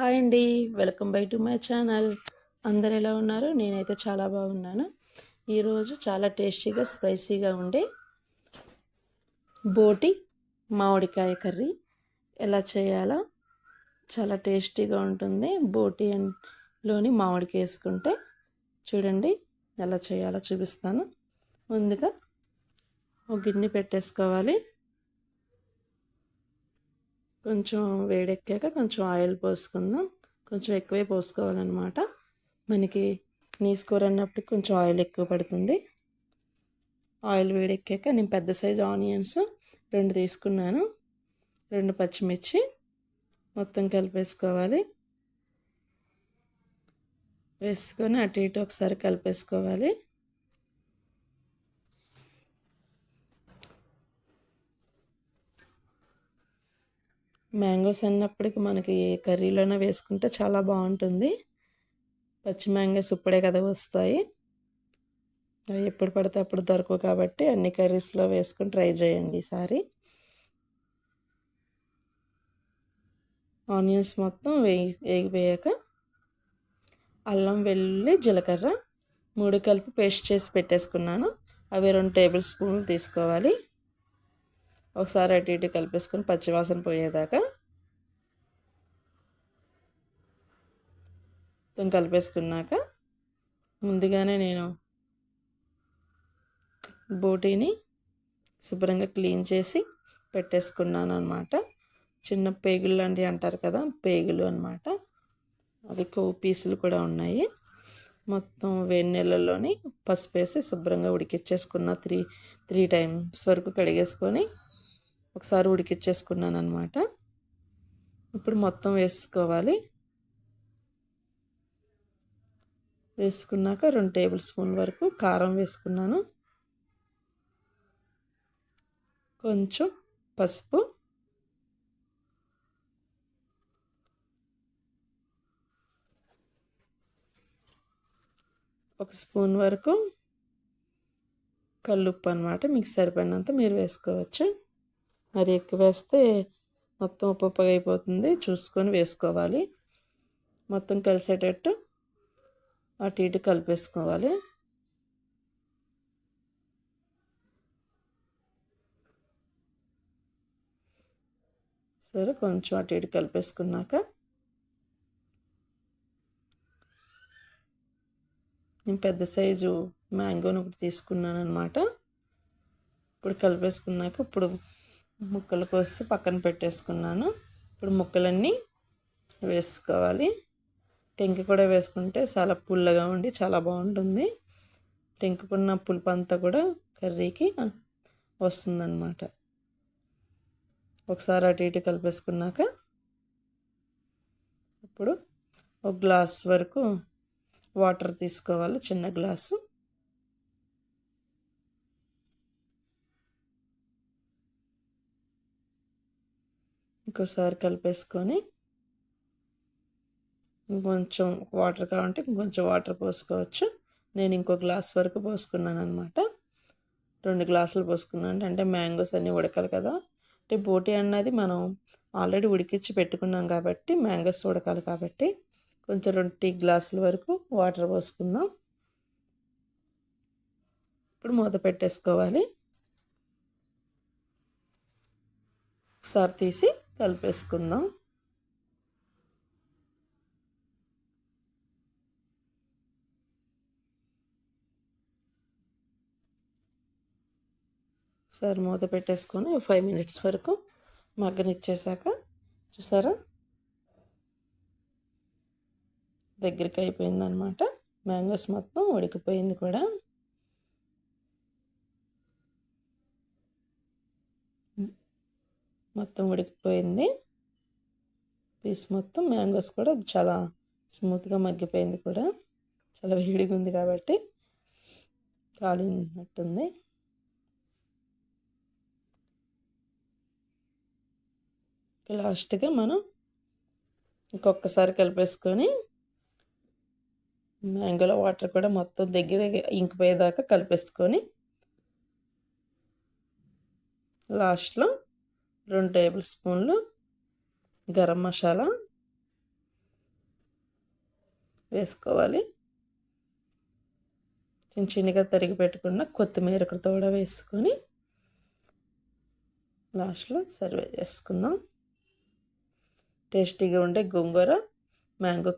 Hi అండి, welcome by to my channel. అందరు ఎలా ఉన్నారు? నేనైతే చాలా బాగున్నాను. ఈరోజు చాలా టేస్టీగా స్పైసీగా ఉండే బోటి మామిడికాయ కర్రీ ఎలా చేయాలో చాలా టేస్టీగా ఉంటుంది. లోని మామిడికాయ వేసుకుంటే చూడండి ఎలా చేయాలో చూపిస్తాను. ముందుగా ఒక గిన్నె పెట్టేసుకోవాలి. కొంచెం వేడెక్కాక కొంచెం ఆయిల్ పోసుకుందాం. కొంచెం ఎక్కువే పోసుకోవాలన్నమాట. మనకి నీసు కూర అన్నప్పటికి కొంచెం ఆయిల్ ఎక్కువ పడుతుంది. ఆయిల్ వేడెక్కాక నేను పెద్ద సైజు ఆనియన్స్ 2 తీసుకున్నాను. 2 పచ్చిమిర్చి మొత్తం కలిపేసుకోవాలి. వేసుకొని అటు ఇటు ఒకసారి కలిపేసుకోవాలి. మ్యాంగోస్ అన్నప్పటికి మనకి ఏ కర్రీలోనే వేసుకుంటే చాలా బాగుంటుంది. పచ్చి మ్యాంగోస్ ఇప్పుడే కదా వస్తాయి, అవి ఎప్పుడు పడితే అప్పుడు దొరకవు కాబట్టి అన్ని కర్రీస్లో వేసుకొని ట్రై చేయండి ఈసారి. ఆనియన్స్ మొత్తం వేగిపోయాక అల్లం వెల్లుల్లి జీలకర్ర 3 కలిపి పేస్ట్ చేసి పెట్టేసుకున్నాను. అవి 2 టేబుల్ స్పూన్లు తీసుకోవాలి. ఒకసారి అటు ఇటు కలిపేసుకొని పచ్చివాసన పోయేదాకా కలిపేసుకున్నాక ముందుగానే నేను బోటీని శుభ్రంగా క్లీన్ చేసి పెట్టేసుకున్నాను అన్నమాట. చిన్న పేగులు లాంటివి అంటారు కదా, పేగులు అన్నమాట. అవి కొవ్వు పీసులు కూడా ఉన్నాయి. మొత్తం వేడి నీళ్ళలోని పసుపు వేసి శుభ్రంగా ఉడికిచ్చేసుకున్న 3 టైమ్స్ వరకు కడిగేసుకొని ఒకసారి ఉడికిచ్చేసుకున్నాను అన్నమాట. ఇప్పుడు మొత్తం వేసుకోవాలి. వేసుకున్నాక 2 టేబుల్ స్పూన్ వరకు కారం వేసుకున్నాను. కొంచెం పసుపు, ఒక స్పూన్ వరకు కల్లుప్పు అన్నమాట. మీకు సరిపడినంత మీరు వేసుకోవచ్చు. మరి ఎక్కువ వేస్తే మొత్తం ఉప్పుగా అయిపోతుంది, చూసుకొని వేసుకోవాలి. మొత్తం కలిసేటట్టు అటు ఇటు కలిపేసుకోవాలి. సరే, కొంచెం అటు ఇటు కలిపేసుకున్నాక నేను పెద్ద సైజు మ్యాంగోని ఒకటి తీసుకున్నాను అన్నమాట. ఇప్పుడు కలిపేసుకున్నాక ఇప్పుడు ముక్కలు కోసి పక్కన పెట్టేసుకున్నాను. ఇప్పుడు ముక్కలన్నీ వేసుకోవాలి. టెంక కూడా వేసుకుంటే చాలా పుల్లగా ఉండి చాలా బాగుంటుంది. టెంకుకున్న పులుపు అంతా కూడా కర్రీకి వస్తుందన్నమాట. ఒకసారి అటు ఇటు కలిపేసుకున్నాక ఇప్పుడు ఒక గ్లాస్ వరకు వాటర్ తీసుకోవాలి, చిన్న గ్లాసు. ఇంకోసారి కలిపేసుకొని ఇంకొంచెం వాటర్ కావాలంటే ఇంకొంచెం వాటర్ పోసుకోవచ్చు. నేను ఇంకో గ్లాస్ వరకు పోసుకున్నాను అనమాట. 2 గ్లాసులు పోసుకున్నాను. అంటే మ్యాంగోస్ అన్నీ ఉడకాలి కదా. అంటే బోటి అన్నది మనం ఆల్రెడీ ఉడికించి పెట్టుకున్నాం కాబట్టి మ్యాంగోస్ ఉడకాలి కాబట్టి కొంచెం 2 టీ గ్లాసుల వరకు వాటర్ పోసుకుందాం. ఇప్పుడు మూత పెట్టేసుకోవాలి. ఒకసారి తీసి కలిపేసుకుందాం. ఒకసారి మూత పెట్టేసుకొని 5 మినిట్స్ వరకు మగ్గనిచ్చేసాక చూసారా దగ్గరికి అయిపోయిందనమాట. మ్యాంగోస్ మొత్తం ఉడికిపోయింది కూడా. మొత్తం ఉడికిపోయింది. పీస్ మొత్తం మ్యాంగోస్ కూడా చాలా స్మూత్గా మగ్గిపోయింది కూడా. చాలా వేడిగా ఉంది కాబట్టి కాలినట్టుంది. లాస్ట్గా మనం ఇంకొకసారి కలిపేసుకొని మ్యాంగోలో వాటర్ కూడా మొత్తం దగ్గర ఇంకిపోయేదాకా కలిపేసుకొని లాస్ట్లో 2 టేబుల్ స్పూన్లు గరం మసాలా, వేసుకోవాలి. చిన్న చిన్నగా తరిగి పెట్టుకున్న కొత్తిమీర కూడా వేసుకొని లాస్ట్లో సర్వ్ చేసుకుందాం. టేస్టీగా ఉండే గోంగూర మ్యాంగో